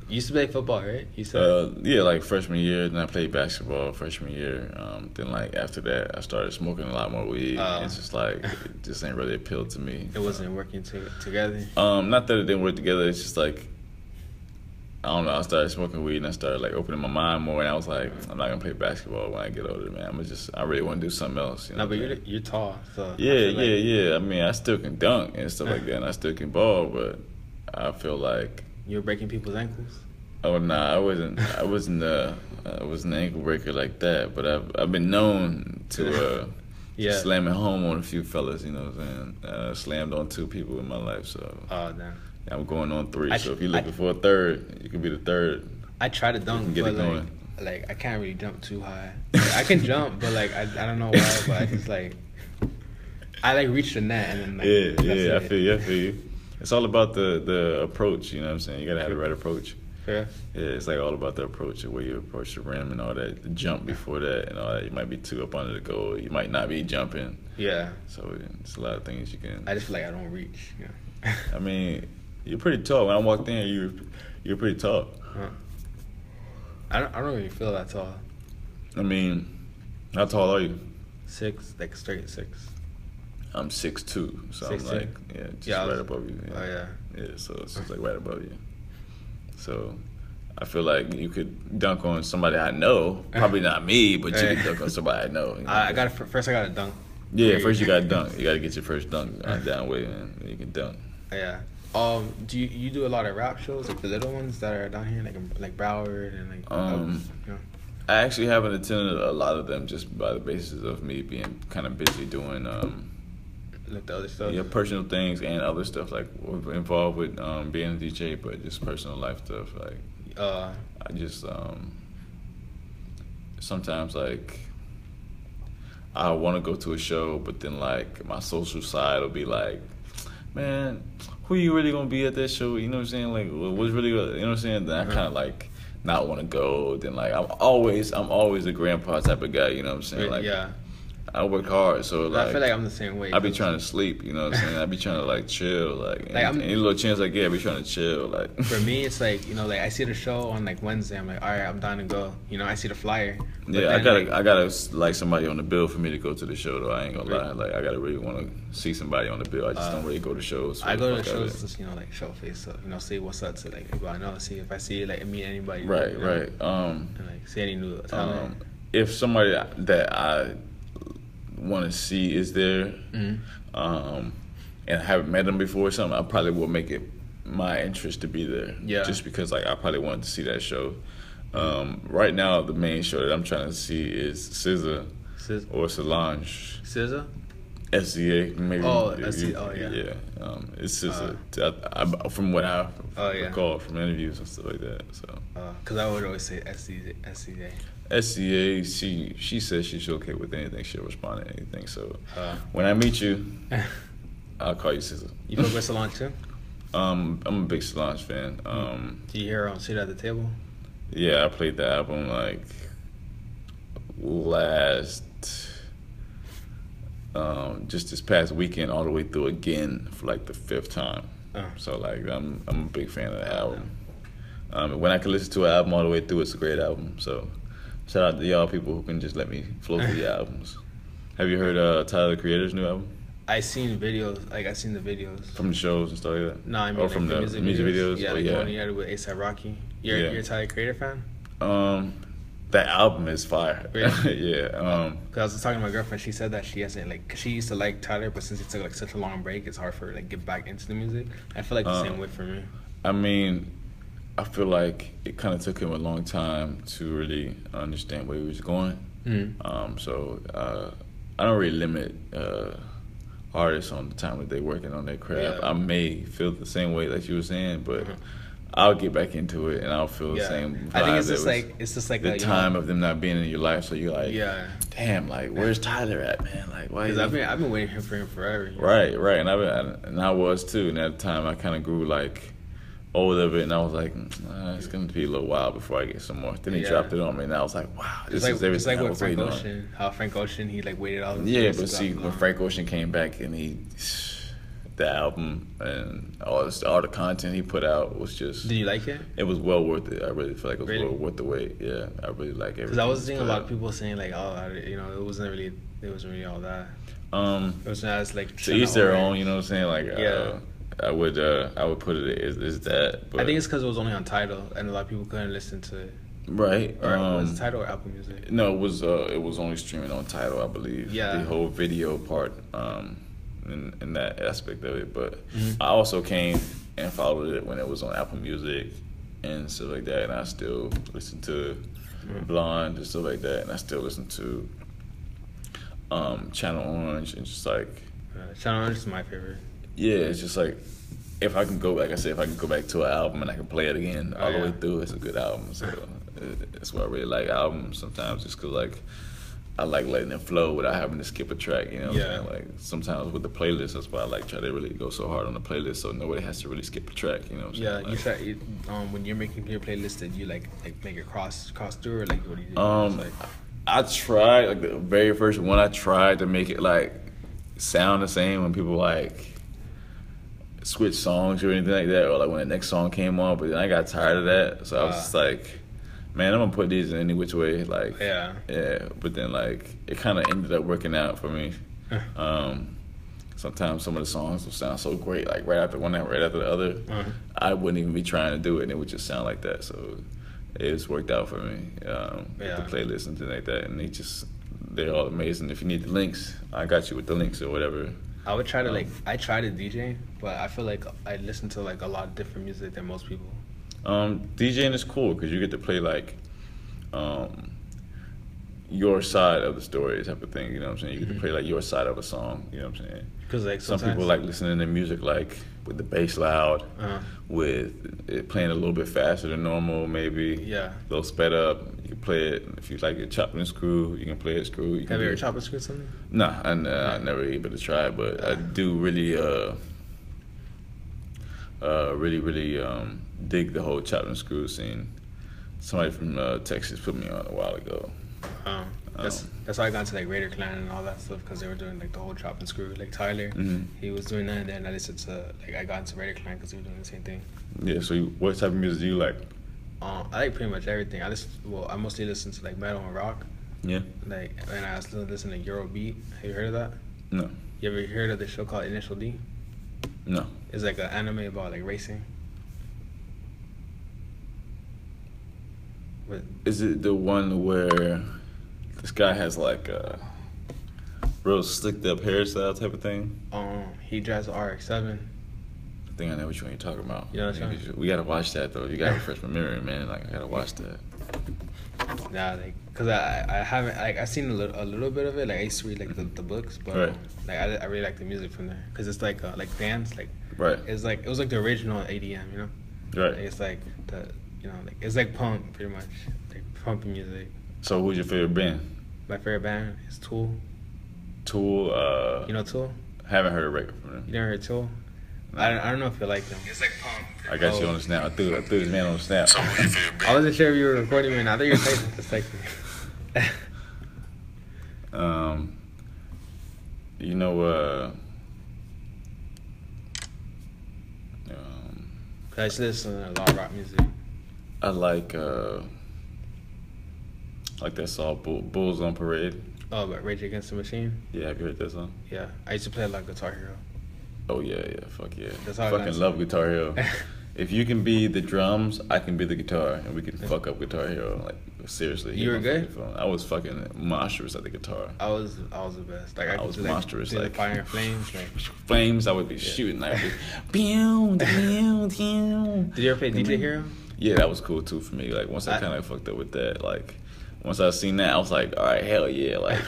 You used to play football, right? You said yeah, like freshman year. Then I played basketball freshman year. Then like after that, I started smoking a lot more weed. It's just like it just ain't really appealed to me. It wasn't working together. Not that it didn't work together. It's just like I don't know. I started smoking weed and I started like opening my mind more. And I was like, I'm not gonna play basketball when I get older, man. I really want to do something else. You know but you're tall, so yeah. I mean, I still can dunk and stuff like that, and I still can ball, but I feel like. You were breaking people's ankles? Oh nah, I wasn't an ankle breaker like that. But I've been known to slam it home on a few fellas. You know what I'm saying? Slammed on 2 people in my life. So damn. I'm going on 3. So if you're looking for a third, you can be the third. I try to dunk, but like I can't really jump too high. Like, I can jump, but like I don't know why. But I just like I like reach the net and then like I feel you. It's all about the approach, you know what I'm saying? You gotta have the right approach. Yeah, it's like all about the approach, the way you approach the rim and all that. The jump before that and all that. You might be too up under the goal. You might not be jumping. Yeah. So it's a lot of things you can. I just feel like I don't reach. Yeah. I mean, you're pretty tall. When I walked in, you're pretty tall. Huh. I don't really feel that tall. I mean, how tall are you? 6, like straight 6. I'm 6'2", so 6'2". I'm like, just right above you. Yeah. Yeah, so it's just like right above you. So I feel like you could dunk on somebody I know. Probably not me, but you could dunk on somebody I know. You know? First I got to dunk. Yeah, first you got to dunk. You got to get your first dunk down way, and you can dunk. Yeah. Do you do a lot of rap shows, like the little ones that are down here, like Broward and like? I actually haven't attended a lot of them just by the basis of me being kind of busy doing like the other stuff. Yeah, personal things and other stuff like we're involved with being a DJ, but just personal life stuff. Like I just sometimes like I want to go to a show, but then like my social side will be like, man, who you really gonna be at that show? You know what I'm saying? Like, what's really, you know what I'm saying? Then I kind of like not want to go. Then like I'm always a grandpa type of guy. You know what I'm saying? Like, yeah. I work hard, so like I feel like I'm the same way. I be trying to sleep, you know what I'm saying? I be trying to like chill, like any little chance I get, I be trying to chill, like. For me, it's like, you know, like I see the show on like Wednesday, I'm like, all right, I'm down to go. You know, I see the flyer. Yeah, I gotta like somebody on the bill for me to go to the show though. I ain't gonna lie, like I gotta really want to see somebody on the bill. I just don't really go to shows. I go to shows just, you know, like show face, so you know, see what's up to like people I know, see if I see like meet anybody. Right, you know, right. And like see any new talent. If somebody that I want to see is there, and I haven't met them before or something, I probably will make it my interest to be there. Yeah. Just because like I probably wanted to see that show. Right now, the main show that I'm trying to see is SZA or Solange. SZA? SZA, maybe. Oh, SZA. Yeah. Yeah. It's SZA. From what I recall from interviews and stuff like that. So. Because I would always say SZA. SCA, she says she's okay with anything. She'll respond to anything. So when I meet you, I'll call you SZA. You fuck with Solange too? I'm a big Solange fan. Do you hear her on Sit at the Table? Yeah, I played the album like just this past weekend all the way through again for like the 5th time. So like I'm a big fan of the album. When I can listen to an album all the way through, it's a great album. So shout out to y'all people who can just let me flow through the albums. Have you heard Tyler, the Creator's new album? I seen videos. Like I seen the videos from the shows and stuff like that. No, I mean or like from the music videos. Yeah, like the one he had with A$AP Rocky. You're a Tyler, Creator fan? That album is fire. Really? Yeah. Cause I was talking to my girlfriend. She said that she hasn't like. Cause she used to like Tyler, but since he took like such a long break, it's hard for her to like get back into the music. I feel like the same way for me. I mean, I feel like it kind of took him a long time to really understand where he was going. So I don't really limit artists on the time that they're working on their craft. I may feel the same way like you were saying, but I'll get back into it and I'll feel the same. I think it's just like the time of them not being in your life. So you're like, damn, like where's Tyler at, man? Like, why? Because I've been waiting for him forever. Right, and I was too. And at the time, I kind of grew like old of it, and I was like, it's gonna be a little while before I get some more. Then he dropped it on me, and I was like, wow, this is everything. It's like with Frank Ocean, how Frank Ocean he like waited all. Yeah, but see, when Frank Ocean came back and the album and all the content he put out was just. Did you like it? It was well worth it. I really feel like it was well worth the wait. Yeah, I really like everything. Because I was seeing a lot of people saying like, it wasn't really all that. It was not as like. To each their own, you know what I'm saying? Like, I would put it as that. But I think it's because it was only on Tidal and a lot of people couldn't listen to it. Right. Or was it Tidal or Apple Music? No, it was only streaming on Tidal, I believe. Yeah. The whole video part. In that aspect of it, but I also came and followed it when it was on Apple Music and stuff like that, and I still listen to Blonde and stuff like that, and I still listen to Channel Orange, and just like Channel Orange is my favorite. Yeah, it's just like if I can go back to an album and I can play it again all the way through, it's a good album. So that's why I really like albums sometimes, just because like. I like letting it flow without having to skip a track, you know what I'm saying? Like, sometimes with the playlist, that's why I like try to really go so hard on the playlist so nobody has to really skip a track, you know what I'm saying? Yeah, like, you try, when you're making your playlist, did you, like make it cross through, or, like, what do you do? I tried, like, the very first one, I tried to make it, like, sound the same when people, like, switch songs or anything like that, or, like, when the next song came on, but then I got tired of that, so I was just like... Man, I'm gonna put these in any which way, like but then like it kind of ended up working out for me. Sometimes some of the songs will sound so great, like right after the other. I wouldn't even be trying to do it, and it would just sound like that. So it just worked out for me with the playlist and things like that. And they're all amazing. If you need the links, I got you with the links or whatever. I would try to I try to DJ, but I feel like I listen to like a lot of different music than most people. DJing is cool because you get to play like your side of the story type of thing, you know what I'm saying? You get to play like your side of a song, you know what I'm saying? Because like some people like listening to music like with the bass loud, with it playing a little bit faster than normal, maybe. A little sped up. You can play it if you like it chopped and screw. You can play it screw. Have you ever chopped and screwed something? Nah, I never able to try, but I do really dig the whole chop and screw scene. Somebody from Texas put me on a while ago. That's why I got into like Raider Clan and all that stuff, because they were doing like the whole chop and screw. Like Tyler, he was doing that, and then I listened to I got into Raider Clan because they were doing the same thing. Yeah. So what type of music do you like? I like pretty much everything. I mostly listen to like metal and rock. Yeah. Like, and I also listen to Eurobeat. Have you heard of that? No. You ever heard of the show called Initial D? No. It's like an anime about like racing. But is it the one where this guy has like a real slicked up hairstyle type of thing? He drives an RX-7. I think I know which one you're talking about. You know what I'm saying? We gotta watch that though. You gotta refresh my memory, man. Like I gotta watch that. Nah, like, cause I haven't like I've seen a little bit of it. Like I used to read like the books, but like I really like the music from there, cause it's like dance, like it's like it was like the original EDM, you know? Right. Like, it's like like it's like punk pretty much, like pumping music. So who's your favorite band? My favorite band is Tool. Tool. You know Tool? Haven't heard a record from them. You never heard Tool? No. I don't know if you like them. It's like punk. I got you on the snap. I threw this man on the snap. So who's your favorite band? I wasn't sure if you were recording me or not. I thought you were texting. You know, I just listen to a lot of rock music. I like that song Bulls on Parade. Oh, but Rage Against the Machine? Yeah, have you heard that song? Yeah. I used to play a lot of Guitar Hero. Oh, yeah, fuck yeah. That's how fucking love Guitar Hero. If you can be the drums, I can be the guitar, and we can fuck up Guitar Hero. Like, seriously. You were good? I was fucking monstrous at the guitar. I was the best. Like, I was monstrous. Like fire and flames. Like flames, I would be shooting. Like, pew, pew, pew. Did you ever play DJ Hero? Yeah, that was cool too for me. Like once I kind of fucked up with that, like once I seen that, I was like, all right, hell yeah, like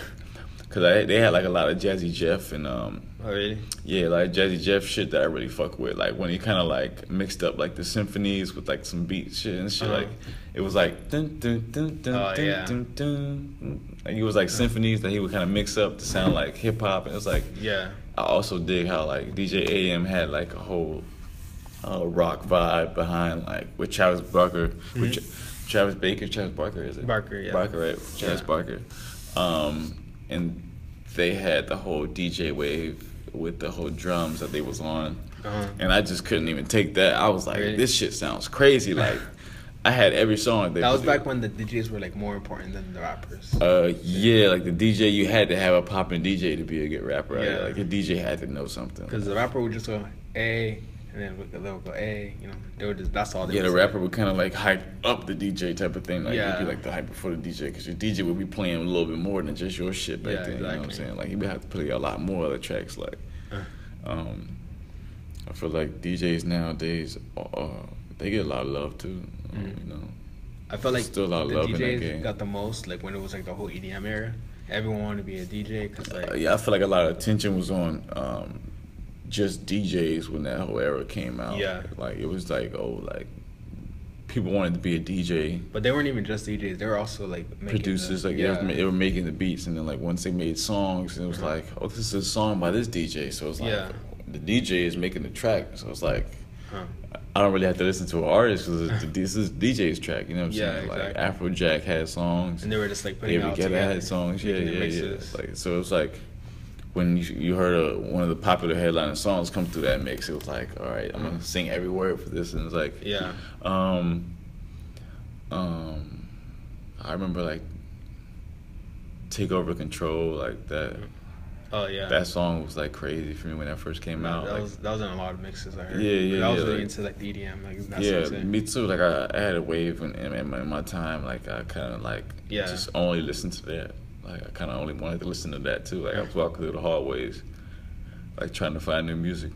Cause they had like a lot of Jazzy Jeff and Oh really? Yeah, like Jazzy Jeff shit that I really fuck with. Like when he kind of like mixed up like the symphonies with like some beat shit and shit. Like it was like dun dun dun dun dun dun dun. Like it was like symphonies that he would kind of mix up to sound like hip hop. And it was like I also dig how like DJ AM had like a whole rock vibe behind like with Travis Barker, Travis Barker is it? Barker, yeah. Barker, right? Travis Barker. And they had the whole DJ wave with the whole drums that they was on. And I just couldn't even take that. I was like, this shit sounds crazy. Like, I had every song. That was back when the DJs were like more important than the rappers. Yeah, like the DJ, you had to have a popping DJ to be a good rapper. Right? Yeah. Like a DJ had to know something. Because the rapper would just go, A, and then they'll go, A, you know, they would just, that's all they would the say. rapper would kind of like hype up the DJ type of thing. Like, it would be like the hype before the DJ, because your DJ would be playing a little bit more than just your shit back then. Exactly. You know what I'm saying? Like, he would have to play a lot more other tracks. Like, I feel like DJs nowadays, they get a lot of love too. You know, I feel like still a lot of love in that game. DJs got the most, like when it was like the whole EDM era. Everyone wanted to be a DJ because like I feel like a lot of attention was on just DJs when that whole era came out. Yeah, like it was like people wanted to be a DJ, but they weren't even just DJs. They were also like making producers. They were making the beats, and then like once they made songs, and it was like, oh, this is a song by this DJ. So it's like the DJ is making the track. So it's like I don't really have to listen to an artist because this is DJ's track. You know what I'm saying? Exactly. Like Afrojack had songs, and they were just like putting out together. Had songs. Yeah. Like so, it was like when you heard one of the popular headlining songs come through that mix, it was like, all right, I'm gonna sing every word for this, and it's like, I remember like Take Over Control, like that. Oh yeah, that song was like crazy for me when that first came out. That was in a lot of mixes I heard. I was really into like the EDM. Like me too. Like I had a wave in my time. Like I kind of like just only listened to that. Like I kind of only wanted to listen to that too. Like I was walking through the hallways, like trying to find new music.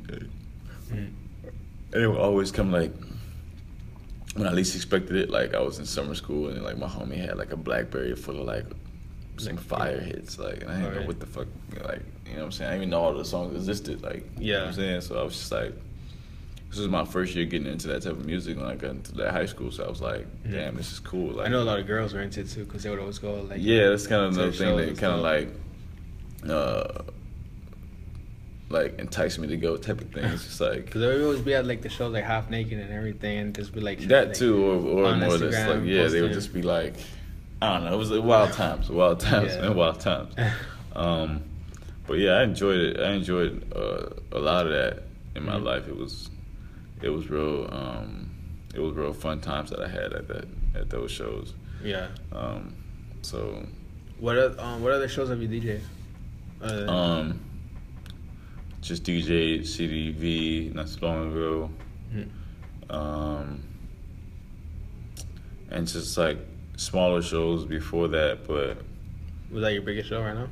And it would always come like when I least expected it. Like I was in summer school and like my homie had like a BlackBerry full of like some fire hits, like, and I didn't know what the fuck, like, you know what I'm saying? I didn't even know all the songs existed, like, you know what I'm saying? So I was just like, this was my first year getting into that type of music when I got into that high school, so I was like, damn, this is cool. Like, I know a lot of girls were into it too, because they would always go, like, that's kind of another thing that kind of like entice me to go type of thing. It's just like, because they would always be at like the shows like half naked and everything, and just be like that like, too, or more or less like they would just be like, I don't know. It was wild times. But yeah, I enjoyed it. I enjoyed a lot of that in my life. It was real. It was real fun times that I had at those shows. Yeah. So. What other shows have you DJed? Just DJ CDV not so long ago. And just like smaller shows before that, but was that your biggest show right now?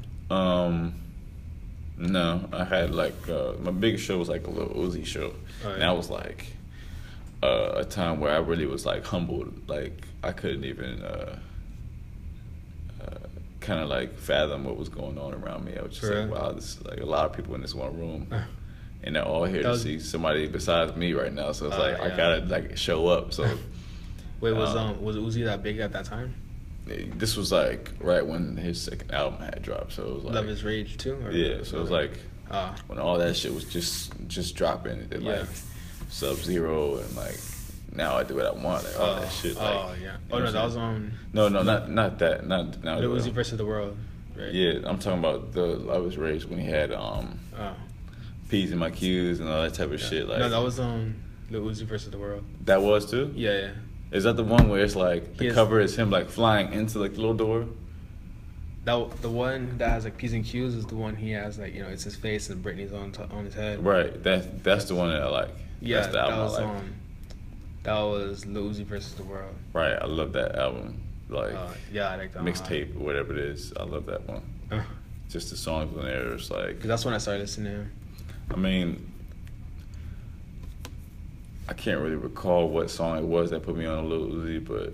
No, I had like my biggest show was like a Lil Uzi show, and that was like a time where I really was like humbled. Like I couldn't even kind of like fathom what was going on around me. I was just like, wow, this is like a lot of people in this one room, and they're all here to see somebody besides me right now. So it's like I gotta like show up. So. Wait, was Uzi that big at that time? This was like right when his second album had dropped, so it was like Love Is Rage too. So it was like when all that shit was just dropping, and like Sub-Zero and like Now I Do What I Want, like all that shit. Like, that was on. No, not that. Not now. Lil Uzi versus the World, right? Yeah, I'm talking about the Love Is Rage when he had P's in My Q's and all that type of shit. Like no, that was on Lil Uzi versus the World. That was too. Yeah. Is that the one where it's like the cover is him like flying into like the little door? The one that has like P's and Q's is the one he has like, you know, it's his face and Britney's on his head. Right. That's the one that I like. Yeah, that's the album that was I like. That was Lil Uzi versus the World. Right. I love that album. Like I like that mixtape or whatever it is. I love that one. Just the songs on there. It's like. Because that's when I started listening to him. I mean, I can't really recall what song it was that put me on Lil Uzi, but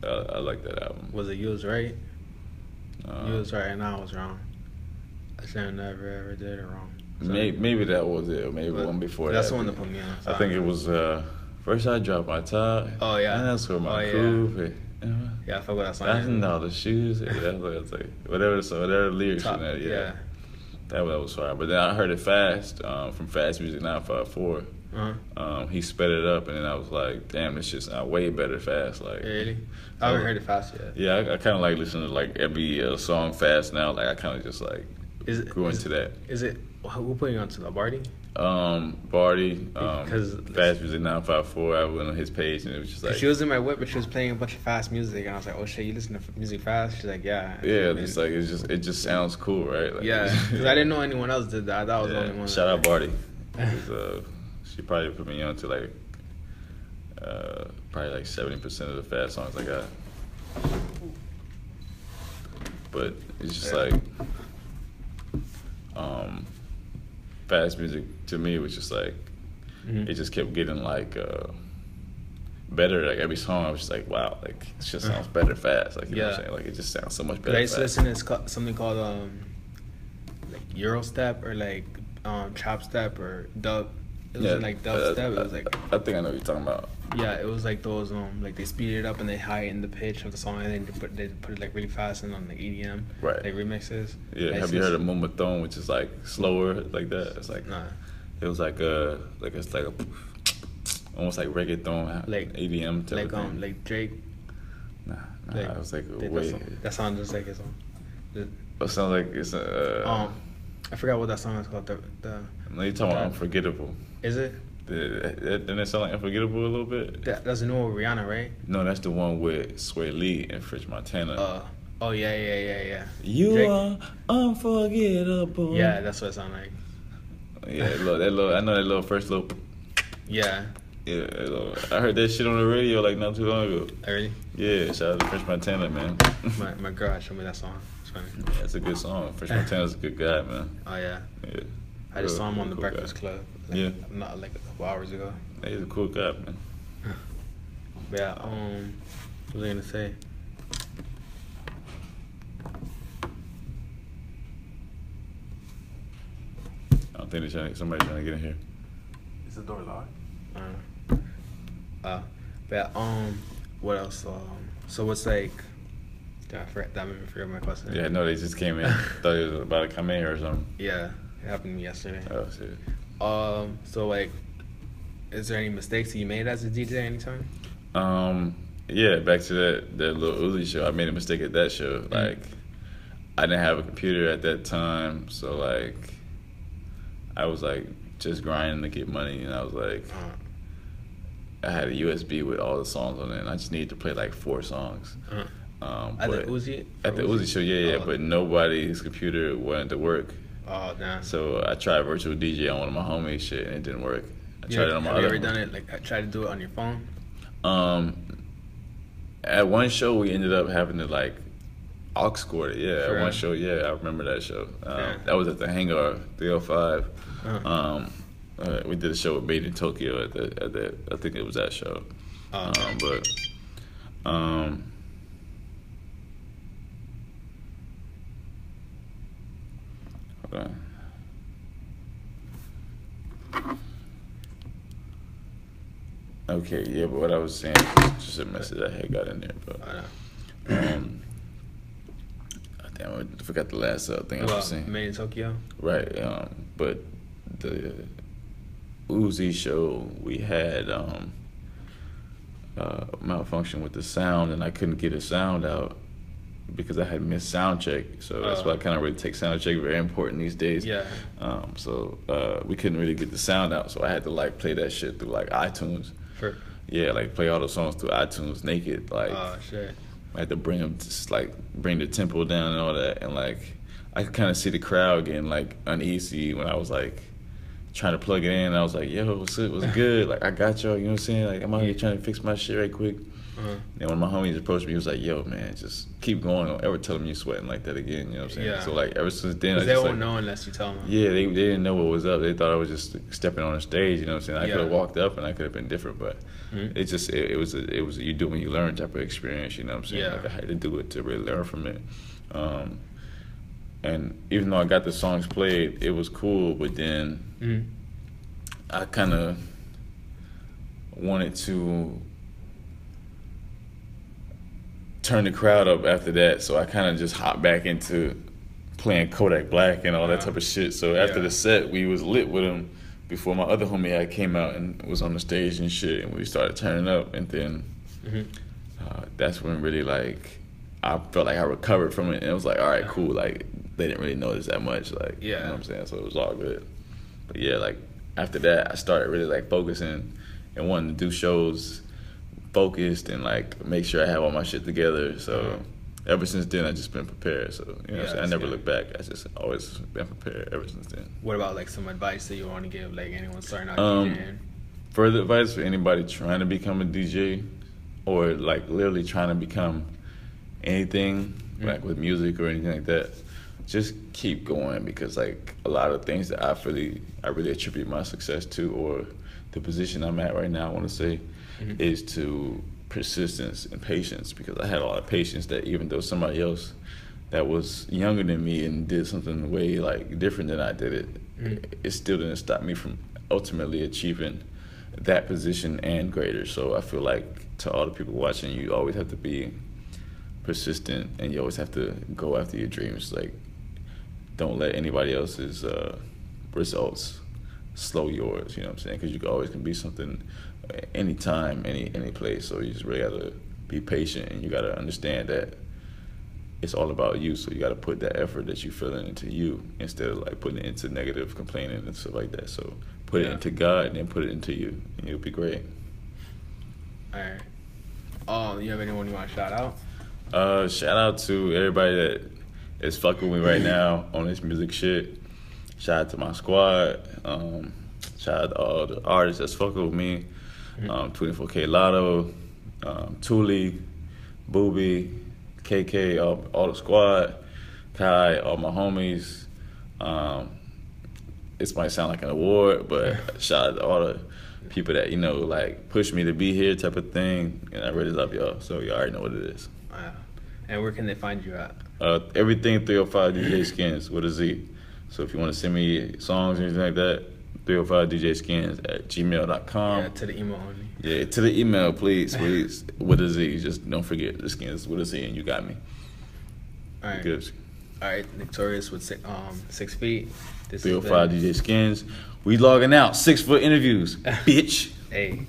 I like that album. Was it You Was Right? You Was Right and I Was Wrong. I said I never ever did it wrong. So, maybe that was it. Or maybe one before that's that. The one that put me on. I think it was First I Dropped My Top. Oh yeah. And that's where my groove. Yeah, I fuck with that song. That's all the shoes. That's like whatever the lyrics in that. Yeah. That was fire. But then I heard it fast from Fast Music 954. He sped it up, and then I was like, damn, this shit's not way better fast. Like, really? I haven't heard it fast yet. Yeah, I kind of like listening to like every song fast now. Like I kind of just like grew into that. Is it who put you onto the Barty? Barty, Fast Music 954. I went on his page, and it was just like she was in my whip, but she was playing a bunch of fast music, and I was like, oh shit, you listen to music fast? She's like, yeah. Yeah, it's like it just sounds cool, right? Like, yeah, because I didn't know anyone else did that. That was the only one. Shout out Barty. She probably put me on to like probably like 70% of the fast songs I got. But it's just like fast music to me was just like it just kept getting like better. Like every song I was just like, wow, like this shit sounds better fast. Like you know what I'm saying? Like it just sounds so much better. I used to listen to something called like Eurostep or like trap step or dub. It was like dubstep. It was like I think I know what you're talking about. Yeah, it was like those like they speed it up and they heighten the pitch of the song, and then they put it like really fast and on the EDM like remixes. Yeah, have you heard of Mumathon, which is like slower like that? It's like it was like it's like a almost like reggaeton like EDM type of thing. Like Drake. Nah, it was like that sounds just like his song. It sounds like it's I forgot what that song is called. No, you're talking about Unforgettable. Is it? Didn't it sound like Unforgettable a little bit? That's the new one with Rihanna, right? No, that's the one with Sway Lee and French Montana. Oh yeah. You Drake. Are unforgettable. Yeah, that's what it sounds like. Yeah, that little. I know that little first little. Yeah. Yeah, I heard that shit on the radio like not too long ago. Really? Yeah, shout out to French Montana, man. my girl showed me that song. It's funny. Yeah, it's a good song. French Montana's a good guy, man. Oh yeah. Yeah. I just saw him on the Breakfast Club. Like, not like a couple hours ago. Yeah, he's a cool guy, man. Yeah. What was I gonna say? I don't think somebody's trying to get in here. Is the door locked? What else? So what's like? I forgot my question. Yeah, no, they just came in. Thought it was about to come in here or something. Yeah, it happened to me yesterday. Oh shit. So like, is there any mistakes that you made as a DJ anytime? Yeah, back to that little Uzi show. I made a mistake at that show. Like, I didn't have a computer at that time, so like, I was like just grinding to get money, and I was like, I had a USB with all the songs on it, and I just needed to play like 4 songs. At the Uzi? At the Uzi show, yeah, but nobody's computer wanted to work. Oh, damn. So I tried virtual DJ on one of my homies' shit, and it didn't work. I tried it on my other. Have you ever done it? Like, I tried to do it on your phone? At one show, we ended up having to like aux cord it. Yeah, sure. At one show, yeah, I remember that show. That was at the Hangar 305. We did a show with Made in Tokyo at that. I think it was that show. But hold on. Okay, yeah, but what I was saying was just a message I had got in there, but damn, I forgot the last thing I was saying. Made in Tokyo. Right, but the Uzi show, we had malfunction with the sound, and I couldn't get a sound out because I had missed sound check. So that's why I kind of really take sound check very important these days. Yeah. So we couldn't really get the sound out, so I had to like play that shit through like iTunes. Sure. Yeah, like play all the songs through iTunes naked. Like, oh shit. I had to bring them, just like bring the tempo down and all that, and like I could kind of see the crowd getting like uneasy when I was like trying to plug it in. And I was like, yo, what's good? Like, I got y'all, you know what I'm saying? Like, I'm out here trying to fix my shit right quick. And when my homies approached me, he was like, yo, man, just keep going. Don't ever tell them you sweating like that again, you know what I'm saying? Yeah. So, like, ever since then, they won't know unless you tell them. Yeah, they didn't know what was up. They thought I was just stepping on the stage, you know what I'm saying? I could have walked up and I could have been different, but it just, it was a you do when you learn type of experience, you know what I'm saying? Yeah. Like, I had to do it to really learn from it. And even though I got the songs played, it was cool. But then I kind of wanted to turn the crowd up after that, so I kind of just hopped back into playing Kodak Black and all that type of shit. So after the set, we was lit with him before my other homie had came out and was on the stage and shit, and we started turning up. And then that's when really like I felt like I recovered from it, and it was like, all right, cool. Like they didn't really notice that much, like you know what I'm saying. So it was all good. But yeah, like after that, I started really like focusing and wanting to do shows focused and like make sure I have all my shit together. So ever since then, I just been prepared. So you know what I'm saying? I never look back. I just always been prepared ever since then. What about like some advice that you want to give like anyone starting out DJing? Further advice for anybody trying to become a DJ or like literally trying to become anything like with music or anything like that, just keep going, because like a lot of things that I really attribute my success to, or the position I'm at right now, I want to say, is to persistence and patience, because I had a lot of patience that even though somebody else that was younger than me and did something way like different than I did it, it still didn't stop me from ultimately achieving that position and greater. So I feel like to all the people watching, you always have to be persistent and you always have to go after your dreams. Like, don't let anybody else's results slow yours, you know what I'm saying? Because you can be something anytime, any place. So you just really gotta be patient, and you gotta understand that it's all about you. So you gotta put that effort that you're feeling into you instead of like putting it into negative complaining and stuff like that. So put it into God and then put it into you, and you'll be great. All right. You have anyone you want to shout out? Shout out to everybody that is fucking with me right now on this music shit. Shout out to my squad. Shout out to all the artists that's fucking with me. 24K Lotto, Thule, Booby, KK, all the squad, Kai, all my homies. This might sound like an award, but shout out to all the people that, like push me to be here type of thing. And I really love y'all, so y'all already know what it is. Wow. And where can they find you at? Everything 305 DJ Skinz with a Z. So if you want to send me songs or anything like that, 305djskins@gmail.com. Yeah, to the email only. Yeah, to the email, please, with a Z. Just don't forget the Skins with a Z, and you got me. All right. Good. All right, Torius with 6 feet. This 305 DJ Skins. We logging out. 6 foot interviews, bitch. Hey.